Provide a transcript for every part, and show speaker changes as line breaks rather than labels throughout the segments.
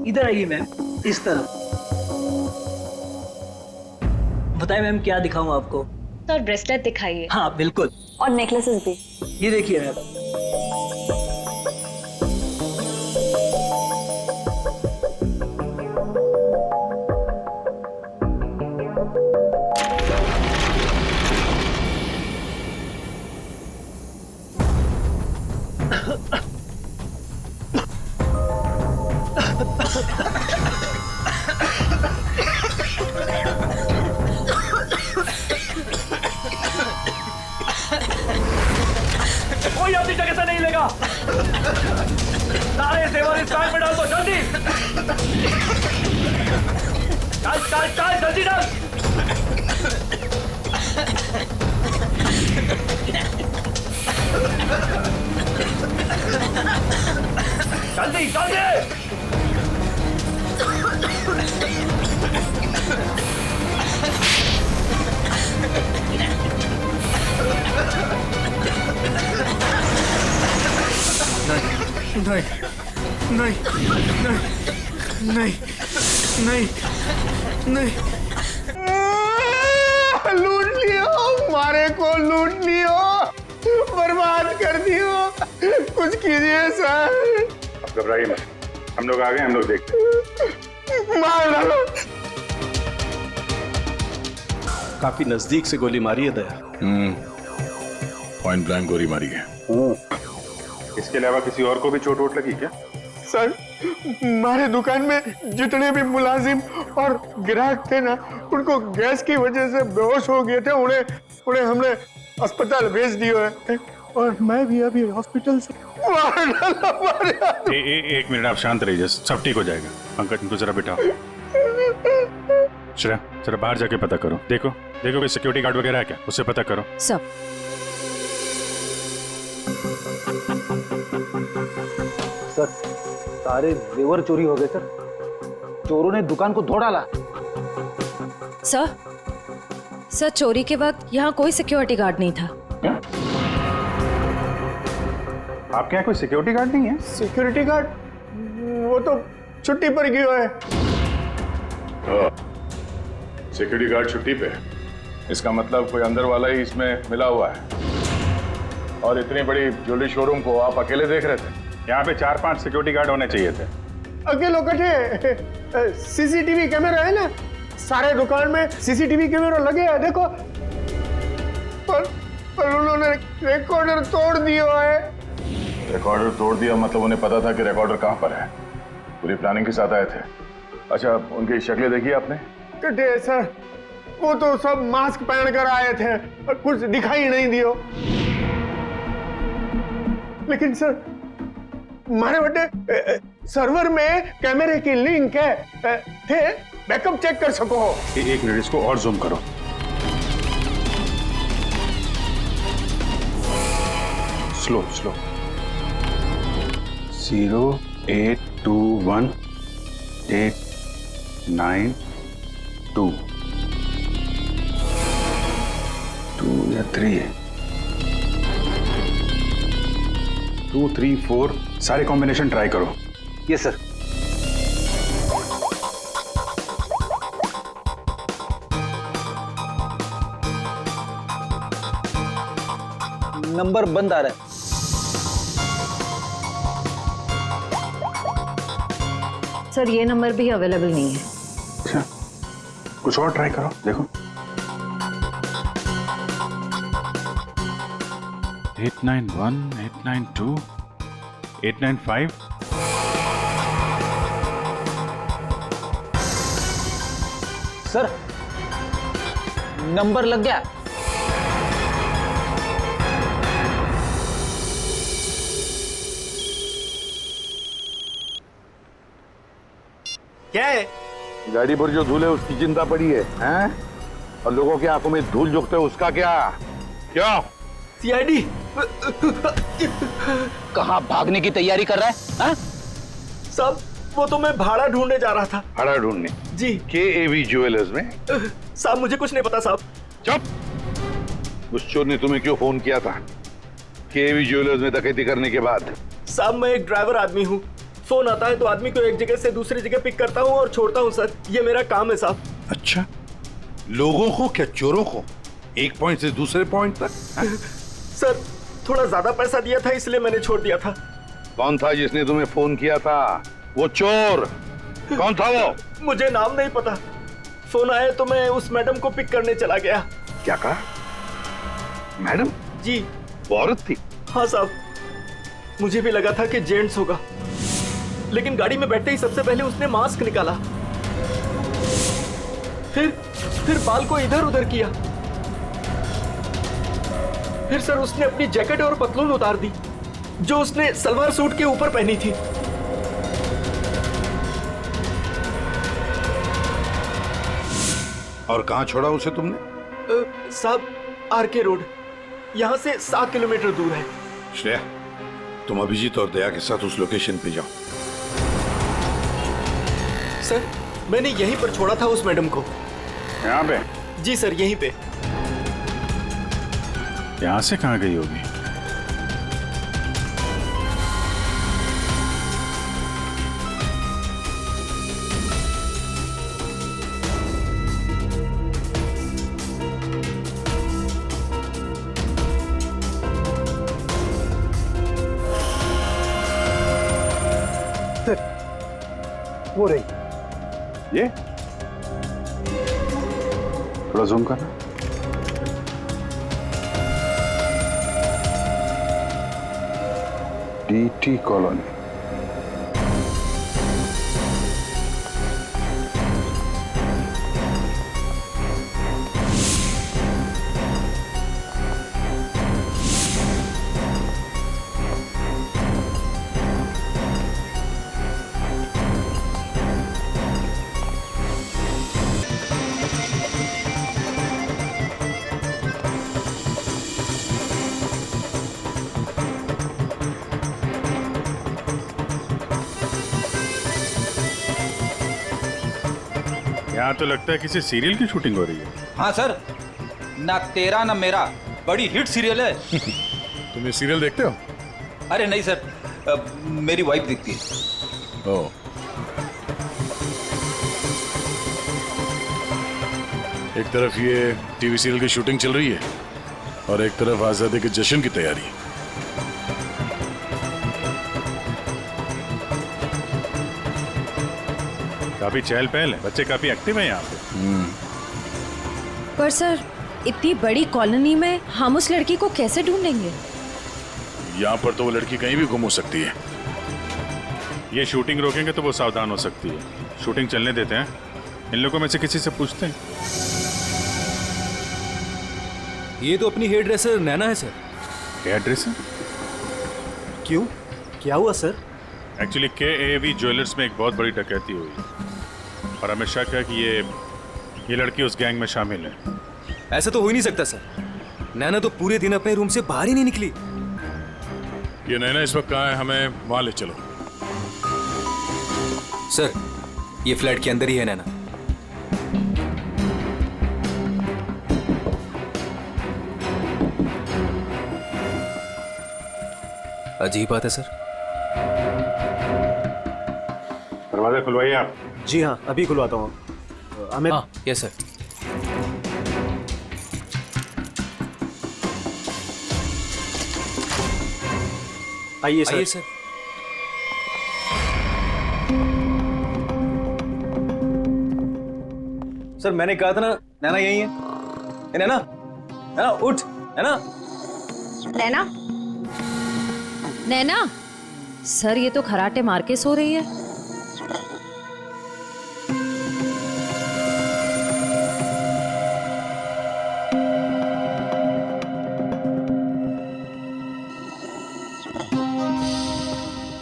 इधर आइए मैम, इस तरफ। बताइए मैम, क्या दिखाऊं आपको?
सर ब्रेसलेट दिखाइए।
हाँ बिल्कुल।
और नेकलेसेस भी।
ये देखिए मैम।
कोई अपनी जगह से नहीं लेगा। सारे जेवर इस बैग में डाल दो, जल्दी। चल चल चल, जल्दी डाल। जल्दी जल्दी।
नहीं नहीं नहीं नहीं नहीं। लूट लियो, मारे को लूट लियो, बर्बाद कर दियो। कुछ कीजिए सर।
घबराइए मत, हम लोग आ गए, हम लोग देखते हैं।
मार डालो।
काफी नजदीक से गोली मारी है दया।
पॉइंट ब्लैंक गोली मारी है। इसके अलावा किसी और को भी चोट वोट लगी क्या?
सर हमारे दुकान में जितने भी मुलाजिम और ग्राहक थे ना, उनको गैस की वजह से बेहोश हो गए थे। उन्हें हमने अस्पताल भेज दिया है और मैं भी अभी हॉस्पिटल से
एक मिनट, आप शांत रहिए, सब ठीक हो जाएगा। पंकज इनको जरा बिठाओ। श्रेया जरा बाहर जाके पता करो, देखो कोई सिक्योरिटी गार्ड वगैरह है क्या, उससे पता करो।
सब।
सर सारे जेवर चोरी हो गए सर। चोरों ने दुकान को तोड़ डाला।
सर चोरी के वक्त यहाँ कोई सिक्योरिटी गार्ड नहीं था।
आपके यहाँ कोई सिक्योरिटी गार्ड नहीं है?
सिक्योरिटी गार्ड वो तो छुट्टी पर गया है।
सिक्योरिटी गार्ड छुट्टी पे, इसका मतलब कोई अंदर वाला ही इसमें मिला हुआ है। और इतनी बड़ी ज्वेलरी शोरूम को आप अकेले देख रहे थे? यहाँ पे 4-5 सिक्योरिटी गार्ड होने चाहिए थे।
अकेलो कटे सीसीटीवी कैमरा है ना, सारे दुकान में सीसीटीवी कैमरा लगे हैं, देखो। पर उन्होंने रिकॉर्डर तोड़ दिया है।
रिकॉर्डर तोड़ दिया मतलब उन्हें पता था कि रिकॉर्डर कहाँ पर है, पूरी प्लानिंग के साथ आए थे। अच्छा उनकी शक्लें देखी आपने?
कटे सर वो तो सब मास्क पहन कर आए थे और कुछ दिखाई नहीं दियो। लेकिन सर हमारे बड़े सर्वर में कैमरे की लिंक है, थे बैकअप चेक कर सको।
एक मिनट, इसको और जूम करो। स्लो 0821892 2 या 3 है, 2 3 4 सारे कॉम्बिनेशन ट्राई करो।
Yes sir. नंबर बंद आ रहा है।
सर ये नंबर भी अवेलेबल नहीं है।
अच्छा कुछ और ट्राई करो, देखो। 891 892 895।
सर नंबर लग गया।
क्या है?
गाड़ी पर जो धूल है उसकी चिंता पड़ी है, हैं? और लोगों की आंखों में धूल झोंकते है उसका क्या? क्यों?
सीआईडी
कहाँ भागने की तैयारी कर रहा है? हाँ?
सब वो तो मैं भाड़ा ढूंढने जा रहा था।
भाड़ा ढूंढने?
जी।
KAV ज्वेलर्स में?
साहब मुझे कुछ नहीं पता साहब।
चुप। उस चोर ने तुम्हें क्यों फोन किया था KAV ज्वेलर्स में डकैती करने के बाद?
साहब मैं एक ड्राइवर आदमी हूँ,
फोन आता है तो आदमी को एक जगह से दूसरी जगह पिक करता हूँ और छोड़ता हूँ सर, ये मेरा काम है साहब।
अच्छा, लोगों को क्या, चोरों को? एक पॉइंट से दूसरे पॉइंट तक?
सर थोड़ा ज्यादा पैसा दिया था इसलिए मैंने छोड़ दिया था।
कौन था जिसने तुम्हें फोन किया था? वो चोर कौन था वो?
मुझे नाम नहीं पता, फोन आया तो मैं उस मैडम को पिक करने चला गया।
क्या कहा? मैडम?
जी
वो औरत थी?
हाँ साहब, मुझे भी लगा था कि जेंट्स होगा, लेकिन गाड़ी में बैठते ही सबसे पहले उसने मास्क निकाला, फिर बाल को इधर उधर किया, फिर सर उसने अपनी जैकेट और पतलून उतार दी जो उसने सलवार सूट के ऊपर पहनी थी।
और कहां छोड़ा उसे तुमने?
साहब आरके रोड, यहां से 7 किलोमीटर दूर है।
श्रेया, तुम अभिजीत और दया के साथ उस लोकेशन पे जाओ।
सर मैंने यहीं पर छोड़ा था उस मैडम को।
यहाँ पे?
जी सर यहीं पे।
यहाँ से कहाँ गई होगी?
वो रही।
ये थोड़ा जूम करना। DT colony. यहाँ तो लगता है किसी सीरियल की शूटिंग हो रही है।
हाँ सर, ना तेरा ना मेरा बड़ी हिट सीरियल है।
तुम ये सीरियल देखते हो?
अरे नहीं सर, मेरी वाइफ देखती है।
ओह, एक तरफ ये टीवी सीरियल की शूटिंग चल रही है और एक तरफ आजादी के जश्न की तैयारी। काफी चहल पहल है, बच्चे काफी एक्टिव हैं यहाँ पे।
पर सर इतनी बड़ी कॉलोनी में हम उस लड़की को कैसे ढूंढेंगे?
यहाँ पर तो वो लड़की कहीं भी गुम हो सकती है। ये शूटिंग रोकेंगे तो वो सावधान हो सकती है। शूटिंग चलने देते हैं, इन लोगों में से किसी से पूछते हैं।
ये तो अपनी हेयर ड्रेसर नैना है सर।
Hair dresser?
क्यों, क्या हुआ सर?
एक्चुअली KAV ज्वेलर्स में एक बहुत बड़ी डकैती हुई और हमें शक है कि ये लड़की उस गैंग में शामिल है।
ऐसा तो हो ही नहीं सकता सर, नैना तो पूरे दिन अपने रूम से बाहर ही नहीं निकली।
ये नैना इस वक्त कहाँ है? हमें वहां ले चलो।
सर ये फ्लैट के अंदर ही है नैना। अजीब बात है सर।
दरवाजा खुलवाइए आप।
जी हाँ, अभी खुलवाता हूँ। अमित। हाँ, यस सर। आइए सर। आइए सर। सर मैंने कहा था ना, नैना यही है। नैना, नैना उठ, नैना।
नैना, नैना। सर ये तो खराटे मार के सो रही है।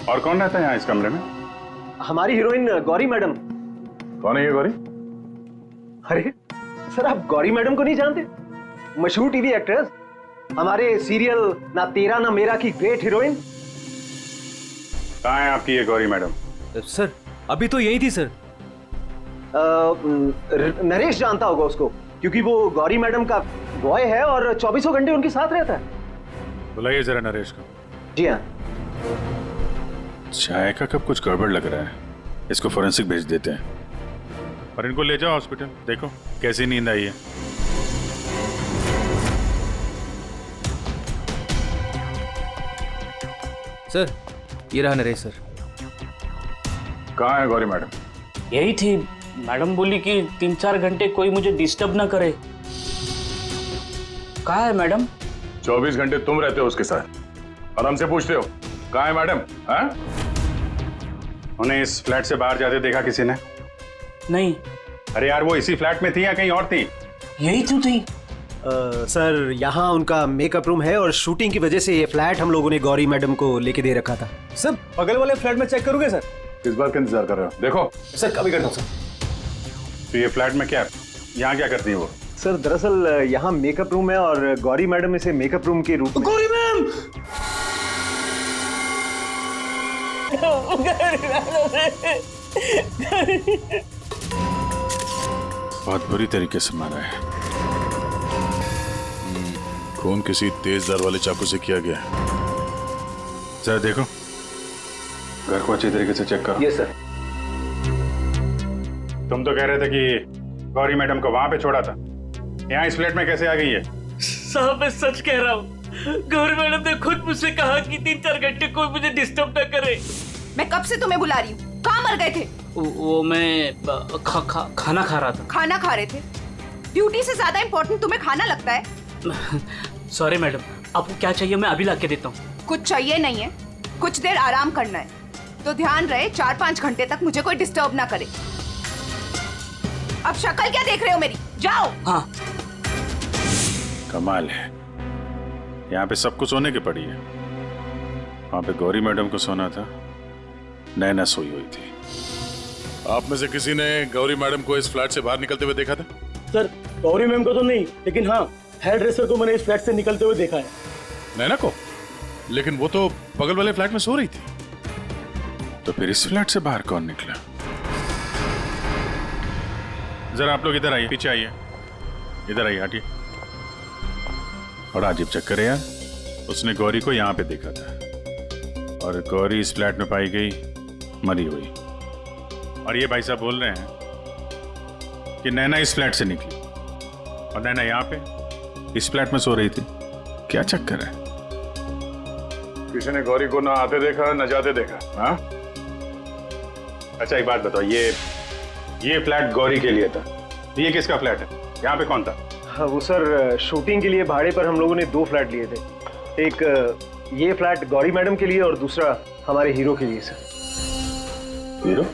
और कौन रहता है यहाँ इस कमरे में?
हमारी हीरोइन गौरी मैडम।
कौन है ये गौरी?
अरे सर आप गौरी मैडम को नहीं जानते? मशहूर टीवी एक्ट्रेस, हमारे सीरियल ना तेरा ना मेरा की ग्रेट हीरोइन।
कहाँ है आपकी ये गौरी मैडम?
सर अभी तो यही थी सर। नरेश जानता होगा उसको, क्योंकि वो गौरी मैडम का बॉय है और 24 घंटे उनके साथ रहता है।
बुलाइए जरा नरेश को।
जी हाँ।
चाय का कप कुछ गड़बड़ लग रहा है, इसको फोरेंसिक भेज देते हैं और इनको ले जाओ हॉस्पिटल, देखो कैसी नींद आई है।
सर ये रहा नरेश सर।
कहाँ है गौरी मैडम?
यही थी, मैडम बोली कि 3-4 घंटे कोई मुझे डिस्टर्ब ना करे। कहाँ है मैडम?
24 घंटे तुम रहते हो उसके साथ और हमसे पूछते हो कहाँ है मैडम? हाँ? उन्हें इस फ्लैट से बाहर जाते देखा किसी ने?
नहीं।
अरे यार वो इसी फ्लैट में थी या कहीं और थी?
यही तो थी।
सर यहाँ उनका मेकअप रूम है और शूटिंग की वजह से ये फ्लैट हम लोगों ने गौरी मैडम को लेके दे रखा था।
सर बगल वाले फ्लैट में चेक करोगे सर?
किस बात का इंतजार कर रहे हो? देखो
सर कभी करता हूँ सर।
तो ये फ्लैट में क्या, यहाँ क्या करती है वो?
सर दरअसल यहाँ मेकअप रूम है और गौरी मैडम इसे मेकअप रूम के रूप में।
गौरी मैम!
बहुत बुरी तरीके से मारा है। खून किसी तेज धार वाले चाकू से किया गया है। जरा देखो, घर को अच्छी तरीके से चेक करो।
Yes sir.
तुम तो कह रहे थे कि गौरी मैडम को वहां पे छोड़ा था, यहाँ इस फ्लैट में कैसे आ गई है?
साहब मैं सच कह रहा हूँ, गौरी मैडम ने खुद मुझसे कहा कि 3-4 घंटे कोई मुझे डिस्टर्ब ना करे।
मैं कब से तुम्हें बुला रही हूँ, कहाँ मर गए थे?
वो मैं खाना खा रहा था।
खाना खा रहे थे? ड्यूटी से ज्यादा इम्पोर्टेंट तुम्हें खाना लगता है?
सॉरी मैडम, आपको क्या चाहिए मैं अभी ला के देता हूँ।
कुछ चाहिए नहीं है, कुछ देर आराम करना है, तो ध्यान रहे 4-5 घंटे तक मुझे कोई डिस्टर्ब ना करे। अब शक्ल क्या देख रहे हो मेरी, जाओ।
हाँ।
कमाल है, यहाँ पे सबको सोने की पड़ी है, वहां पे गौरी मैडम को सोना था, नैना सोई हुई थी। आप में से किसी ने गौरी मैडम को इस फ्लैट से बाहर निकलते हुए देखा था?
सर गौरी मैम को तो नहीं, लेकिन हाँ हेयर ड्रेसर को मैंने इस फ्लैट से निकलते हुए देखा है।
नैना को? लेकिन वो तो बगल वाले फ्लैट में सो रही थी। तो फिर इस फ्लैट से बाहर कौन निकला? जरा आप लोग इधर आइए, पीछे आइए, इधर आइए, हटिए। बड़ा अजीब चक्कर है यार, उसने गौरी को यहाँ पे देखा था और गौरी इस फ्लैट में पाई गई मरी हुई, और ये भाई साहब बोल रहे हैं कि नैना इस फ्लैट से निकली और नैना यहाँ पे इस फ्लैट में सो रही थी। क्या चक्कर है? किसी ने गौरी को ना आते देखा ना जाते देखा? हाँ? अच्छा एक बात बताओ, ये फ्लैट गौरी के लिए था, ये किसका फ्लैट है? यहाँ पे कौन था?
हाँ वो सर शूटिंग के लिए भाड़े पर हम लोगों ने 2 फ्लैट लिए थे, एक ये फ्लैट गौरी मैडम के लिए और दूसरा हमारे हीरो के लिए। Sir
hero?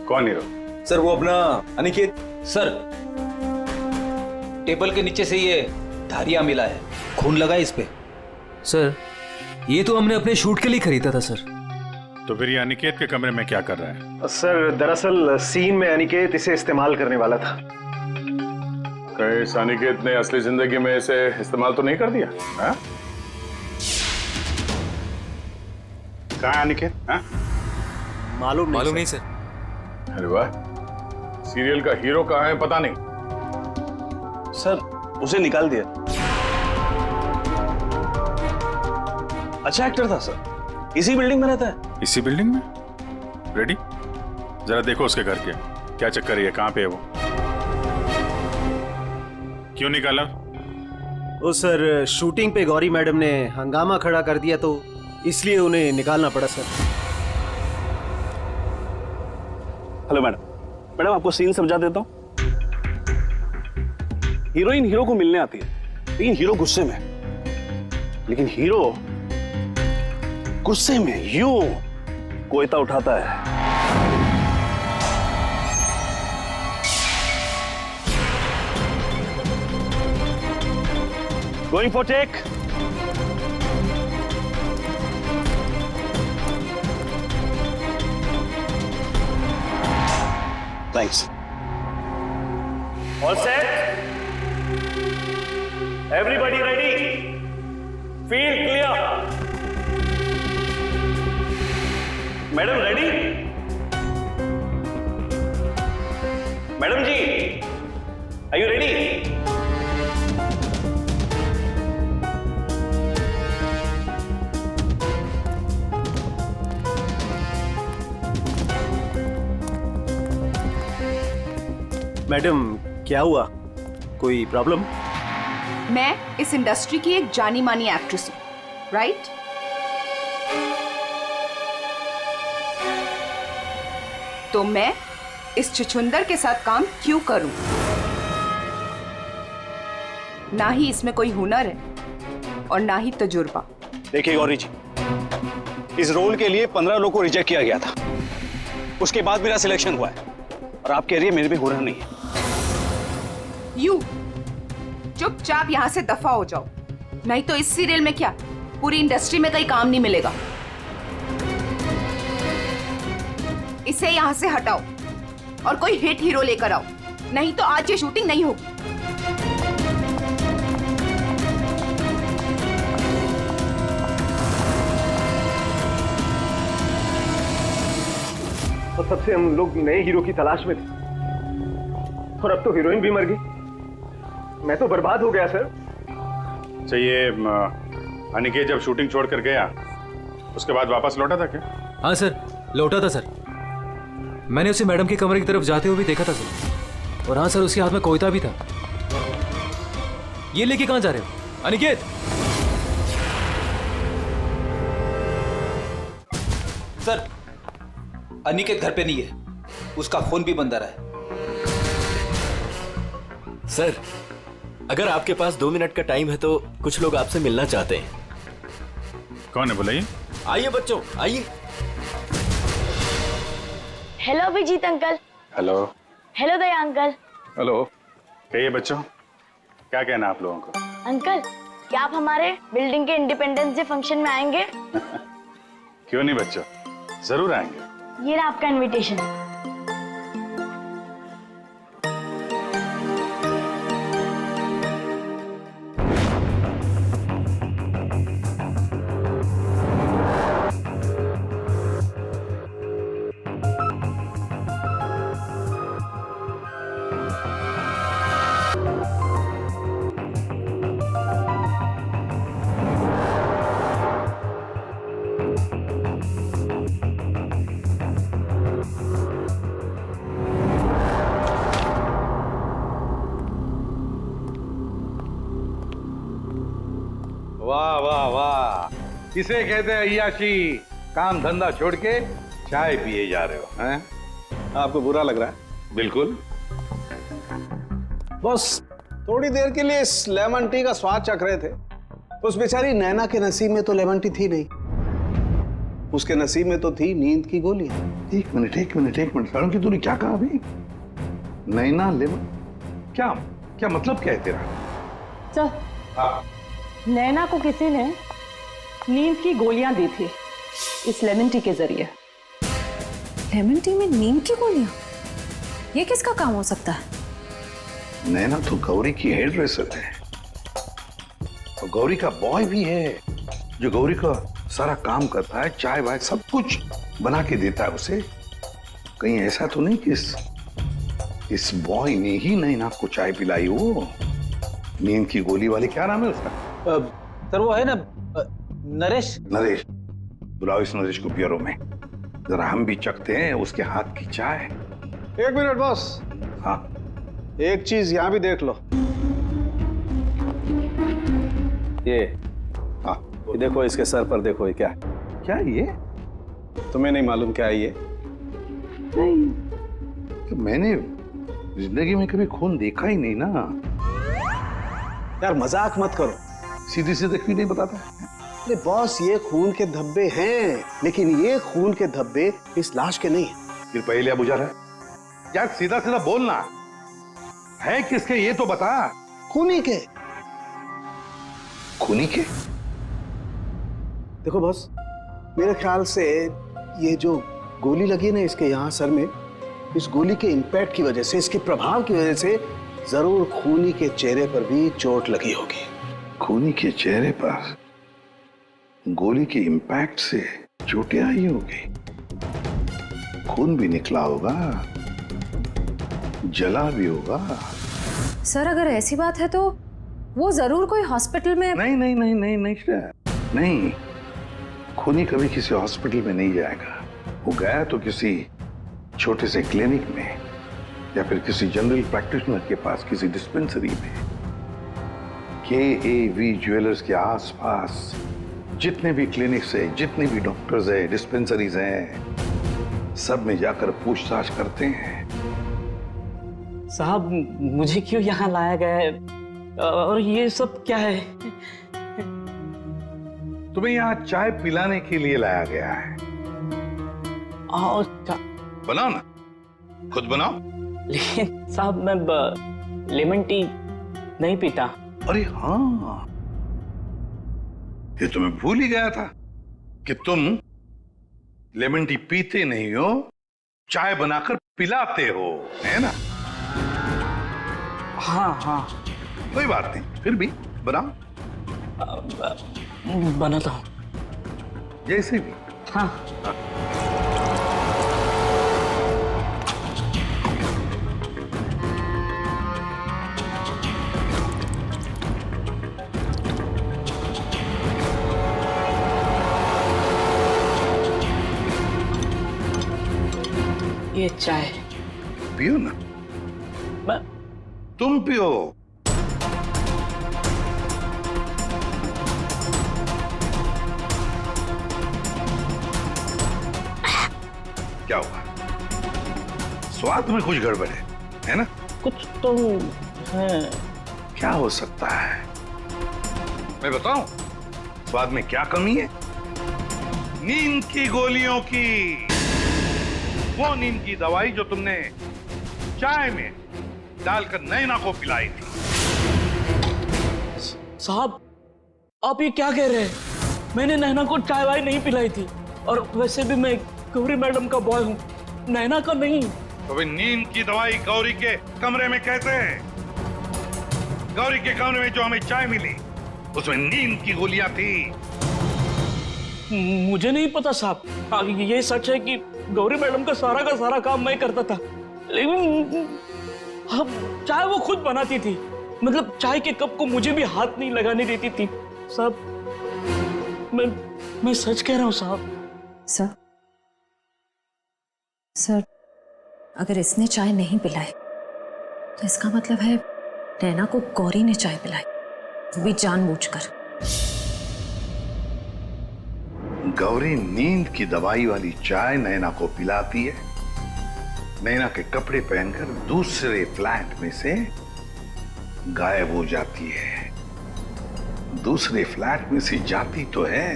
कौन हीरो?
सर वो अपना अनिकेत। सर टेबल के नीचे से ये धारियां मिला है, खून लगा है इस पे। सर ये तो हमने अपने शूट के लिए खरीदा था सर।
तो फिर ये अनिकेत के कमरे में क्या कर रहा है?
सर दरअसल सीन में अनिकेत इसे इस्तेमाल करने वाला था।
कहीं इस अनिकेत ने असली जिंदगी में इसे इस्तेमाल तो नहीं कर दिया? हाँ? कहाँ है अनिकेत? हाँ?
मालूम नहीं सर।
अरे वाह, सीरियल का हीरो कहाँ है पता नहीं।
सर उसे निकाल दिया। अच्छा एक्टर था सर, इसी बिल्डिंग में रहता है।
इसी बिल्डिंग में? रेडी? जरा देखो उसके घर के क्या चक्कर है, कहाँ पे है वो? क्यों निकाला?
वो सर शूटिंग पे गौरी मैडम ने हंगामा खड़ा कर दिया तो इसलिए उन्हें निकालना पड़ा सर।
हेलो मैडम, मैडम आपको सीन समझा देता हूँ। हीरोइन हीरो को मिलने आती है, लेकिन हीरो गुस्से में, लेकिन हीरो गुस्से में यूं कोयता उठाता है। Going for take. Thanks. All set? Everybody ready? Field clear? Madam ready? Madam ji are you ready?
Madam क्या हुआ, कोई प्रॉब्लम?
मैं इस इंडस्ट्री की एक जानी मानी एक्ट्रेस हूँ, राइट? तो मैं इस छुछुंदर के साथ काम क्यों करूं? ना ही इसमें कोई हुनर है और ना ही तजुर्बा।
देखिए गौरी जी, इस रोल के लिए 15 लोगों को रिजेक्ट किया गया था, उसके बाद मेरा सिलेक्शन हुआ है और आप कह रही है मेरे भी हुनर नहीं है।
यू चुपचाप यहां से दफा हो जाओ, नहीं तो इस सीरियल में क्या पूरी इंडस्ट्री में कहीं काम नहीं मिलेगा। इसे यहां से हटाओ और कोई हिट हीरो लेकर आओ, नहीं तो आज ये शूटिंग नहीं होगी।
और तब से हम लोग नए हीरो की तलाश में थे और अब तो हीरोइन भी मर गई। मैं तो बर्बाद हो गया सर।
अच्छा, ये अनिकेत जब शूटिंग छोड़कर गया उसके बाद वापस लौटा था क्या?
हाँ सर, लौटा था सर। मैंने उसे मैडम के कमरे की तरफ जाते हुए भी देखा था सर। और हाँ सर, उसके हाथ में कोयता भी था। ये लेके कहाँ जा रहे हो अनिकेत? सर, अनिकेत घर पे नहीं है, उसका फोन भी बंद आ रहा है।
सर, अगर आपके पास 2 मिनट का टाइम है तो कुछ लोग आपसे मिलना चाहते हैं।
कौन है बुलाइए?
आइए बच्चों, आइए।
Hello Abhijit uncle.
Hello.
Hello Daya uncle.
Hello. कहिए बच्चों, क्या कहना आप लोगों को?
अंकल, क्या आप हमारे बिल्डिंग के इंडिपेंडेंस डे फंक्शन में आएंगे?
क्यों नहीं बच्चों, जरूर आएंगे।
ये रहा आपका इनविटेशन।
वाह वाह वाह, किसे कहते हैं अय्याशी? काम धंधा छोड़ के चाय पिए जा रहे हो हैं?
आपको बुरा लग रहा है?
बिल्कुल।
बस थोड़ी देर के लिए इस लेमन टी का स्वाद चख रहे थे। उस बेचारी नैना के नसीब में तो लेमन टी थी नहीं, उसके नसीब में तो थी नींद की गोलियां।
एक मिनट सारों की तूने क्या कहा अभी? नैना लेमन, क्या क्या मतलब क्या है तेरा?
चल,
हाँ।
नैना को किसी ने नींद की गोलियां दी थी इस लेमन टी के जरिए।
लेमन टी में नींद की गोलियां? ये किसका काम हो सकता है?
नैना तो गौरी की हेयर ड्रेसर है और गौरी का बॉय भी है, जो गौरी का सारा काम करता है, चाय वाय सब कुछ बना के देता है उसे। कहीं ऐसा तो नहीं कि इस बॉय ने ही नैना को चाय पिलाई हो? नींद की गोली वाले, क्या नाम है उसका?
सर वो है ना, नरेश।
नरेश, बुलाओ इस नरेश को ब्यूरो में, जरा हम भी चखते हैं उसके हाथ की चाय।
1 मिनट बॉस।
हाँ,
एक चीज यहां भी देख लो। ये
हाँ,
ये देखो, इसके सर पर देखो, ये क्या है?
क्या ये?
तुम्हें नहीं मालूम क्या है ये?
नहीं, तो मैंने जिंदगी में कभी खून देखा ही नहीं ना।
यार मजाक मत करो,
सीधी सीधे क्यों नहीं बताता?
अरे बॉस, ये खून के धब्बे हैं, लेकिन ये खून के धब्बे इस लाश के नहीं हैं।
फिर पहले बुझा रहा है यार, सीधा सीधा बोलना है किसके, ये तो बता।
खूनी के।
खूनी के?
देखो बॉस, मेरे ख्याल से ये जो गोली लगी है ना इसके यहाँ सर में, इस गोली के इंपैक्ट की वजह से, इसके प्रभाव की वजह से जरूर खूनी के चेहरे पर भी चोट लगी होगी।
खूनी के चेहरे पर गोली के इंपैक्ट से चोटें आई होगी, खून भी निकला होगा, जला भी होगा।
सर, अगर ऐसी बात है तो वो जरूर कोई हॉस्पिटल में।
नहीं नहीं नहीं नहीं नहीं नहीं, खूनी कभी किसी हॉस्पिटल में नहीं जाएगा। वो गया तो किसी छोटे से क्लिनिक में, या फिर किसी जनरल प्रैक्टिशनर के पास किसी डिस्पेंसरी में KAV ज्वेलर्स के आसपास जितने भी क्लिनिक्स है, जितने भी डॉक्टर्स है, डिस्पेंसरीज हैं, सब में जाकर पूछताछ करते हैं।
साहब मुझे क्यों यहाँ लाया गया है और ये सब क्या है?
तुम्हें यहाँ चाय पिलाने के लिए लाया गया है। बनाओ ना, खुद बनाओ।
लेकिन साहब मैं लेमन टी नहीं पीता।
अरे हाँ, ये तो मैं भूल ही गया था कि तुम लेमन टी पीते नहीं हो, चाय बनाकर पिलाते हो, है ना?
हाँ हाँ,
कोई बात नहीं, फिर भी बनाओ।
बनाता हूँ
जैसे भी।
हाँ। ये चाय
पियो ना। तुम पियो। क्या हुआ? स्वाद में कुछ गड़बड़ है ना?
कुछ तो है।
क्या हो सकता है? मैं बताऊं स्वाद में क्या कमी है? नींद की गोलियों की, वो नींद की दवाई जो तुमने चाय में डालकर नैना को पिलाई थी।
साहब आप ये क्या कह रहे हैं? मैंने नैना को चाय वाय नहीं पिलाई थी, और वैसे भी मैं गौरी मैडम का बॉय हूँ, नैना का नहीं।
तो भाई नींद की दवाई गौरी के कमरे में कैसे है? गौरी के कमरे में जो हमें चाय मिली उसमें नींद की गोलियां थी।
मुझे नहीं पता साहब। हाँ, ये सच है कि गौरी मैडम का सारा काम मैं करता था, लेकिन हाँ, चाय वो खुद बनाती थी। मतलब चाय के कप को मुझे भी हाथ नहीं लगाने देती थी। साहब मैं सच कह रहा हूँ साहब।
सर अगर इसने चाय नहीं पिलाई तो इसका मतलब है नैना को गौरी ने चाय पिलाई, वो भी जानबूझकर।
गौरी नींद की दवाई वाली चाय नैना को पिलाती है, नैना के कपड़े पहनकर दूसरे फ्लैट में से गायब हो जाती है। दूसरे फ्लैट में से जाती तो है,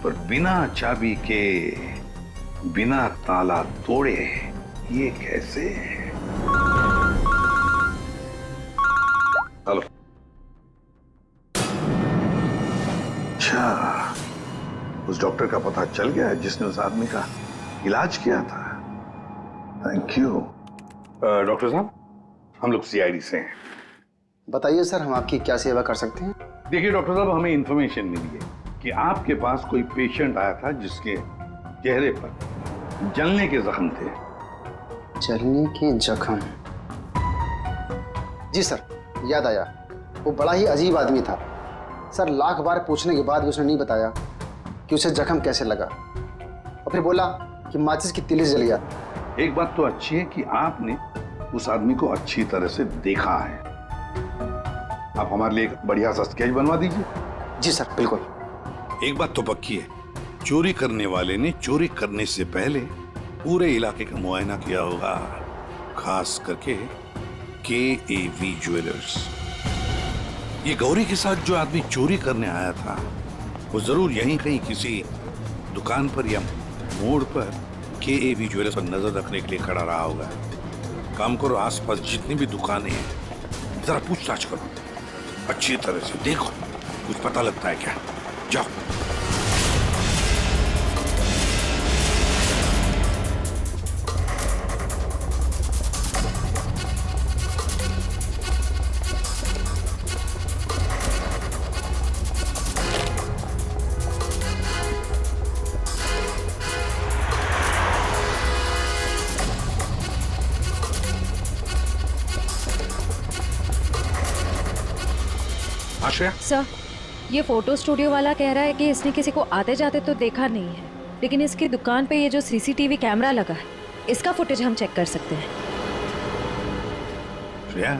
पर बिना चाबी के, बिना ताला तोड़े। ये कैसे? हेलो। अच्छा, उस डॉक्टर का पता चल गया जिसने उस आदमी का इलाज किया था। Thank you. डॉक्टर साहब, हम लोग CID से हैं।
बताइए सर, हम आपकी क्या सेवा कर सकते हैं?
देखिए डॉक्टर साहब, हमें इंफॉर्मेशन मिली है कि आपके पास कोई पेशेंट आया था जिसके चेहरे पर जलने के जख्म थे।
जलने के जख्म? जी सर, याद आया। वो बड़ा ही अजीब आदमी था सर। लाख बार पूछने के बाद भी उसने नहीं बताया कि उसे जख्म कैसे लगा, और फिर बोला कि माचिस की तीली जल गया।
एक बात तो अच्छी है कि आपने उस आदमी को अच्छी तरह से देखा है। आप हमारे लिए एक बढ़िया सा स्केच बनवा दीजिए।
जी सर, बिल्कुल।
एक बात तो पक्की है, चोरी करने वाले ने चोरी करने से पहले पूरे इलाके का मुआयना किया होगा, खास करके KAV ज्वेलर्स। ये गौरी के साथ जो आदमी चोरी करने आया था वो जरूर यहीं कहीं किसी दुकान पर या मोड़ पर KAV ज्वेलर्स पर नजर रखने के लिए खड़ा रहा होगा। काम करो, आसपास जितनी भी दुकानें हैं जरा पूछताछ करो, अच्छी तरह से देखो, कुछ पता लगता है क्या। जाओ। आश्रया?
सर, ये फोटो स्टूडियो वाला कह रहा है कि इसने किसी को आते जाते तो देखा नहीं है, लेकिन इसकी दुकान पे ये जो CCTV कैमरा लगा है इसका फुटेज हम चेक कर सकते हैं।
श्रेया,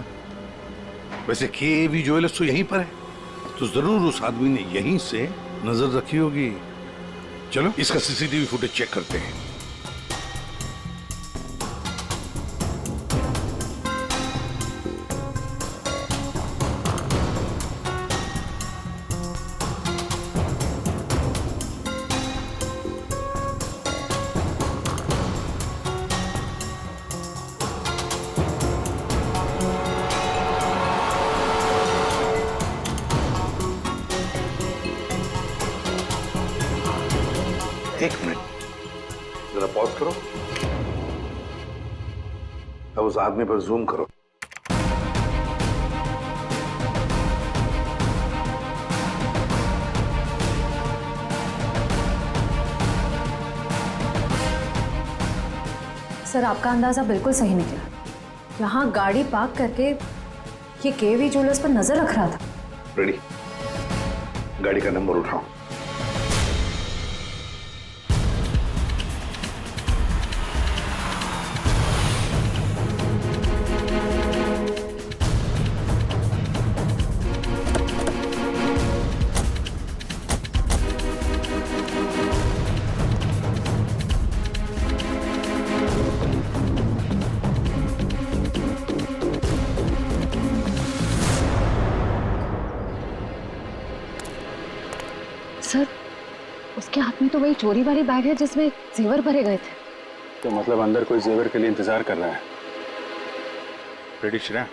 वैसे केवी ज्वेलर्स तो यहीं पर है, तो जरूर उस आदमी ने यहीं से नजर रखी होगी। चलो इसका सीसीटीवी फुटेज चेक करते हैं। एक मिनट, जरा पॉज करो। अब उस आदमी पर जूम करो।
सर, आपका अंदाजा बिल्कुल सही निकला। यहाँ गाड़ी पार्क करके ये केवी ज्वेलर्स पर नजर रख रहा था।
रेडी, गाड़ी का नंबर उठाओ।
सर, उसके हाथ में तो वही चोरी वाली बैग है जिसमें जेवर भरे गए थे।
तो मतलब अंदर कोई जेवर के लिए इंतजार कर रहा है। रेडी श्रेया,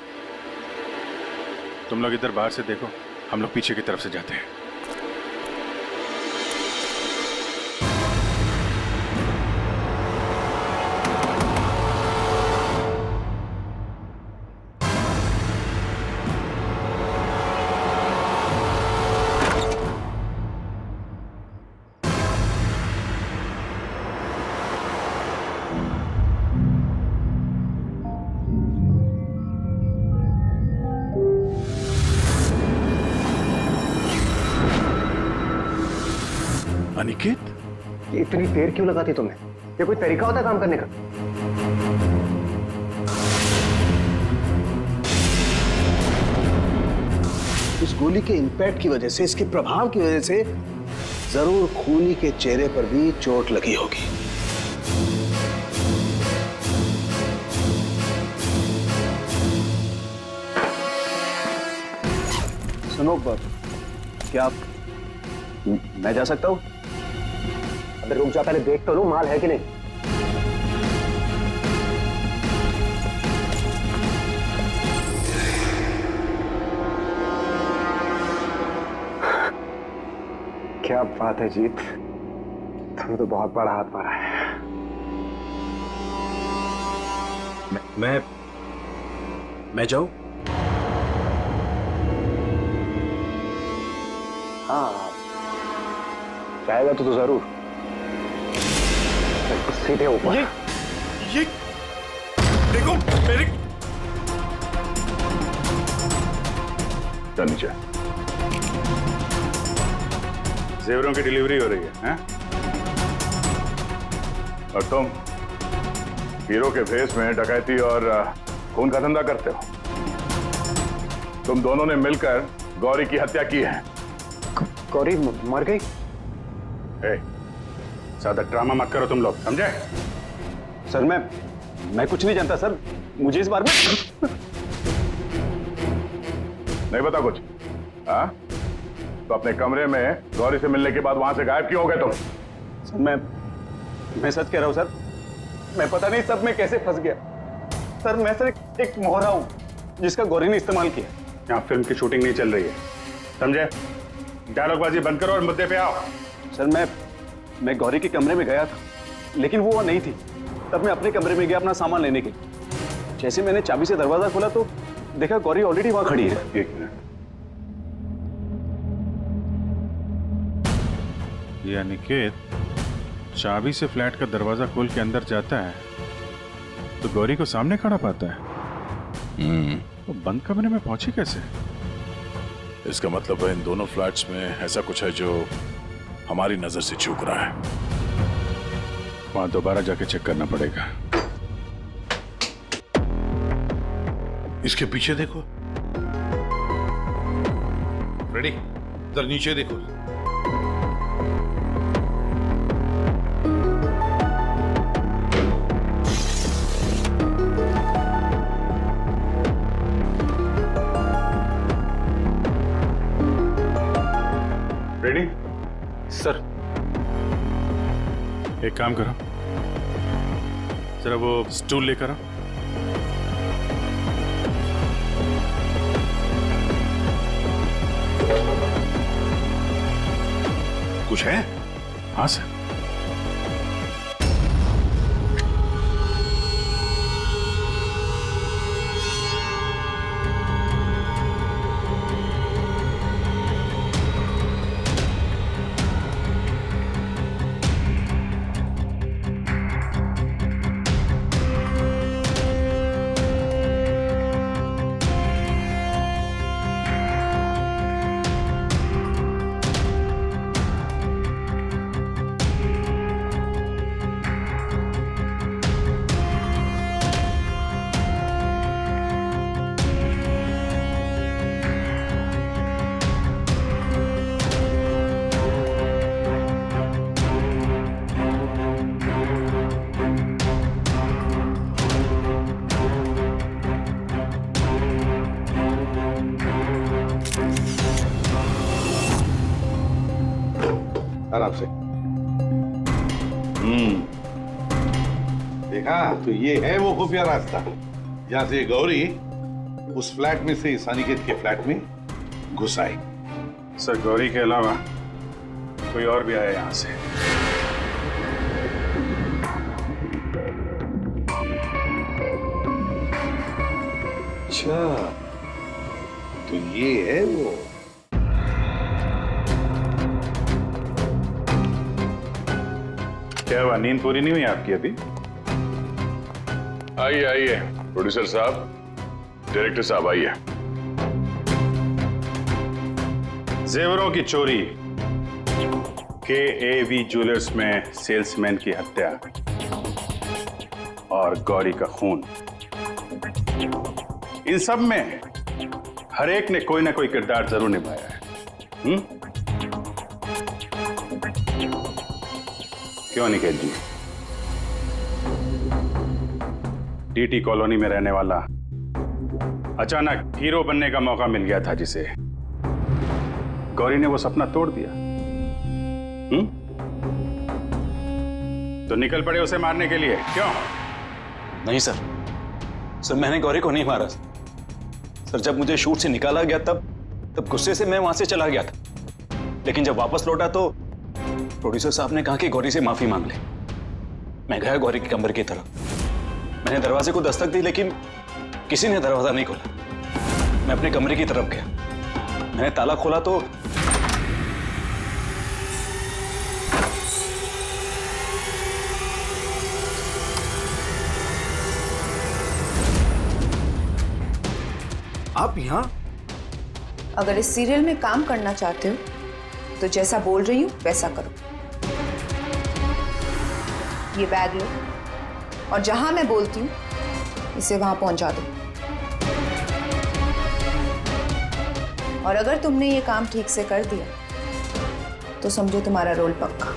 तुम लोग इधर बाहर से देखो, हम लोग पीछे की तरफ से जाते हैं।
अनिकेत, इतनी देर क्यों लगाती तुमने? ये कोई तरीका होता है काम करने का?
इस गोली के इंपैक्ट की वजह से, इसके प्रभाव की वजह से जरूर खूनी के चेहरे पर भी चोट लगी होगी।
सुनो, क्या मैं जा सकता हूँ? अंदर रुक जा, पहले देख तो लो माल है कि नहीं। क्या बात है जीत, तुमने तो बहुत बड़ा हाथ मारा है।
मैं जाऊं?
हाँ, चाहेगा तो जरूर। सीधे ऊपर।
ये देखो मेरे। चल नीचे। जेवरों की डिलीवरी हो रही है, हैं? और तुम हीरो के भेष में डकैती और खून का धंधा करते हो। तुम दोनों ने मिलकर गौरी की हत्या की है।
गौरी मर गई?
ज्यादा ड्रामा मत करो तुम लोग, समझे?
सर, मैं कुछ नहीं जानता सर, मुझे इस बारे में
नहीं पता कुछ। हाँ, तो अपने कमरे में गौरी से मिलने के बाद वहां से गायब क्यों हो गए तुम?
सर, मैं सच कह रहा हूं सर, मैं पता नहीं सब में कैसे फंस गया। सर, मैं सर एक मोहरा हूं जिसका गौरी ने इस्तेमाल किया।
यहाँ फिल्म की शूटिंग नहीं चल रही है, समझे? डायलॉगबाजी बंद करो और मुद्दे पे आओ।
सर, मैं गौरी के कमरे में गया था, लेकिन वो नहीं थी। तब मैं अपने कमरे में गया अपना सामान लेने के लिए। जैसे मैंने चाबी से दरवाजा खोला तो देखा गौरी ऑलरेडी वहां खड़ी है।
एक मिनट, ये अनिकेत चाबी से फ्लैट का दरवाजा खोल के अंदर जाता है तो गौरी को सामने खड़ा पाता है। तो बंद कमरे में पहुंची कैसे?
इसका मतलब है इन दोनों फ्लैट्स में ऐसा कुछ है जो हमारी नजर से चूक रहा है।
वहां दोबारा जाके चेक करना पड़ेगा।
इसके पीछे देखो। रेडी, इधर नीचे देखो।
रेडी?
सर।
एक काम करो, जरा वो स्टूल लेकर आओ। कुछ है? हाँ सर।
आराम से। देखा, तो ये है वो खुफिया रास्ता जहां से गौरी उस फ्लैट में से इस अनिकेत के फ्लैट में घुस आई।
सर, गौरी के अलावा कोई और भी आया यहां से।
अच्छा, तो ये है वो।
क्या हुआ, नींद पूरी नहीं हुई आपकी अभी?
आइए आइए प्रोड्यूसर साहब, डायरेक्टर साहब आइए।
जेवरों की चोरी, KAV ज्वेलर्स में सेल्समैन की हत्या और गौरी का खून, इन सब में हर एक ने कोई ना कोई किरदार जरूर निभाया है। क्यों निकेत जी? DT कॉलोनी में रहने वाला अचानक हीरो बनने का मौका मिल गया था जिसे, गौरी ने वो सपना तोड़ दिया। तो निकल पड़े उसे मारने के लिए, क्यों?
नहीं सर, मैंने गौरी को नहीं मारा सर। जब मुझे शूट से निकाला गया तब गुस्से से मैं वहां से चला गया था, लेकिन जब वापस लौटा तो प्रोड्यूसर साहब ने कहा कि गौरी से माफी मांग ले। मैं गया गौरी के कमरे की तरफ। मैंने दरवाजे को दस्तक दी, लेकिन किसी ने दरवाजा नहीं खोला। मैं अपने कमरे की तरफ गया, मैंने ताला खोला तो
आप यहाँ?
अगर इस सीरियल में काम करना चाहते हो तो जैसा बोल रही हूँ वैसा करो। ये बैग लो और जहां मैं बोलती हूँ इसे वहां पहुंचा दो। और अगर तुमने ये काम ठीक से कर दिया तो समझो तुम्हारा रोल पक्का।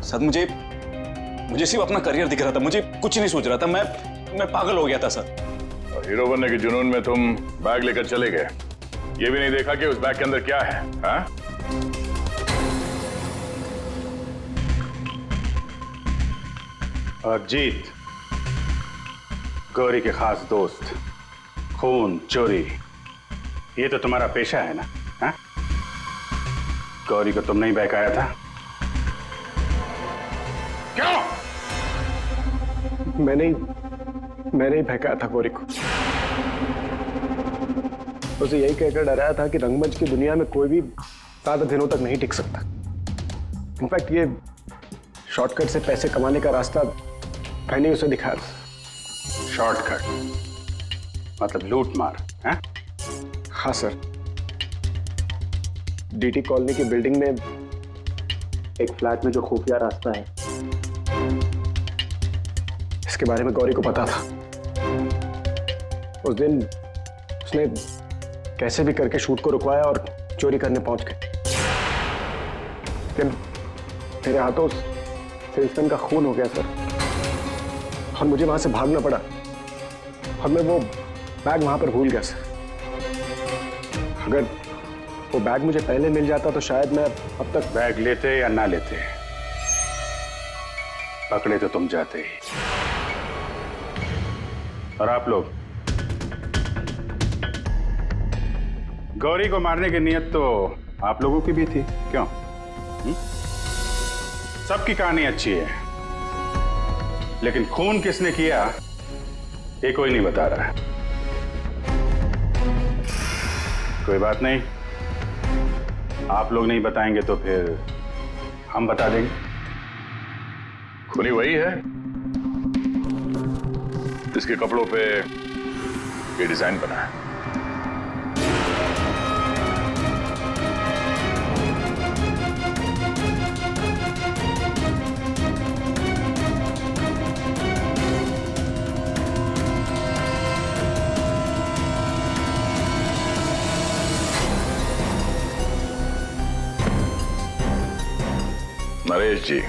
सर, मुझे सिर्फ अपना करियर दिख रहा था, मुझे कुछ नहीं सोच रहा था। मैं पागल हो गया था सर।
और हीरो बनने के जुनून में तुम बैग लेकर चले गए, ये भी नहीं देखा कि उस बैग के अंदर क्या है। हाँ?
और जीत, गौरी के खास दोस्त, खून चोरी, ये तो तुम्हारा पेशा है ना? हाँ? गौरी को तुमने ही बहकाया था, क्यों?
मैंने ही बहकाया था गौरी को। उसे यही कहकर डराया था कि रंगमंच की दुनिया में कोई भी ज्यादा दिनों तक नहीं टिक सकता। इनफैक्ट ये शॉर्टकट से पैसे कमाने का रास्ता मैंने उसे दिखाया था।
शॉर्टकट मतलब लूट मार? हाँ?
हाँ सर, DT कॉलोनी की बिल्डिंग में एक फ्लैट में जो खुफिया रास्ता है, इसके बारे में गौरी को पता था। उस दिन उसने कैसे भी करके शूट को रुकवाया और चोरी करने पहुंच गए, लेकिन मेरे हाथों सेल्समैन का खून हो गया सर, और मुझे वहां से भागना पड़ा और मैं वो बैग वहां पर भूल गया सर। अगर वो बैग मुझे पहले मिल जाता तो शायद मैं अब तक।
बैग लेते या ना लेते, पकड़े तो तुम जाते ही। और आप लोग, गौरी को मारने की नियत तो आप लोगों की भी थी, क्यों? सबकी कहानी अच्छी है, लेकिन खून किसने किया ये कोई नहीं बता रहा है। कोई बात नहीं, आप लोग नहीं बताएंगे तो फिर हम बता देंगे।
खूनी वही है जिसके कपड़ों पे ये डिजाइन बना है। नरेश जी,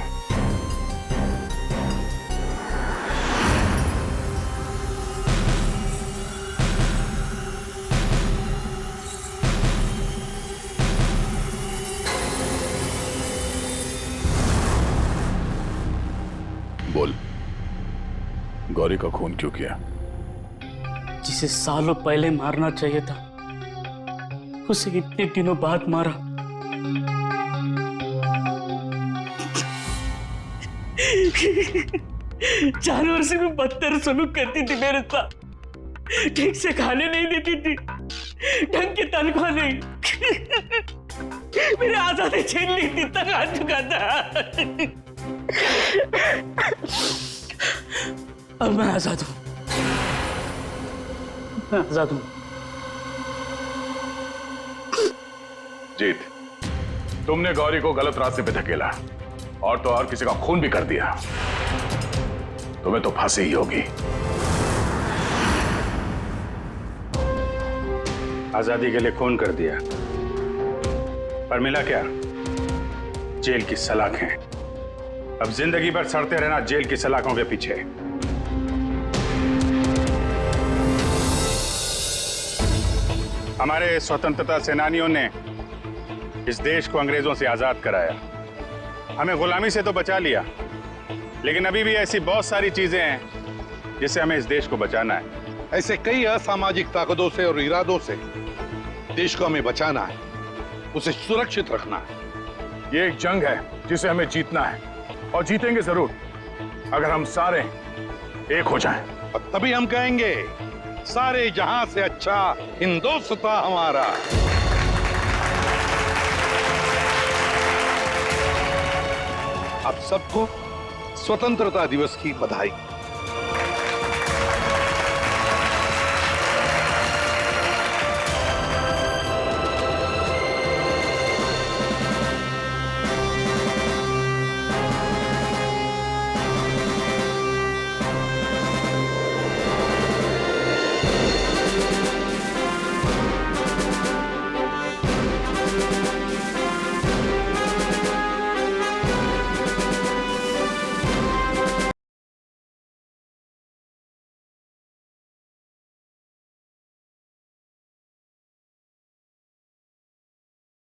बोल, गौरी का खून क्यों किया?
जिसे सालों पहले मारना चाहिए था उसे इतने दिनों बाद मारा। जानवर से भी बदतर सलूक करती थी मेरे साथ, ठीक से खाने नहीं देती थी, ढंग की तनख्वाह नहीं, मेरी आजादी छीन ली थी, तक आ चुका था। अब मैं आजाद हूं, मैं आजाद हूं।
जीत, तुमने गौरी को गलत रास्ते पे धकेला और तो और किसी का खून भी कर दिया, तुम्हें तो फांसी ही होगी।
आजादी के लिए खून कर दिया, पर मिला क्या? जेल की सलाखें। अब जिंदगी भर सड़ते रहना जेल की सलाखों के पीछे। हमारे स्वतंत्रता सेनानियों ने इस देश को अंग्रेजों से आजाद कराया, हमें गुलामी से तो बचा लिया, लेकिन अभी भी ऐसी बहुत सारी चीजें हैं जिससे हमें इस देश को बचाना है।
ऐसे कई असामाजिक ताकतों से और इरादों से देश को हमें बचाना है, उसे सुरक्षित रखना है।
ये एक जंग है जिसे हमें जीतना है, और जीतेंगे जरूर अगर हम सारे एक हो जाएं।
और तभी हम कहेंगे सारे जहां से अच्छा हिंदुस्तान हमारा। आप सबको स्वतंत्रता दिवस की बधाई।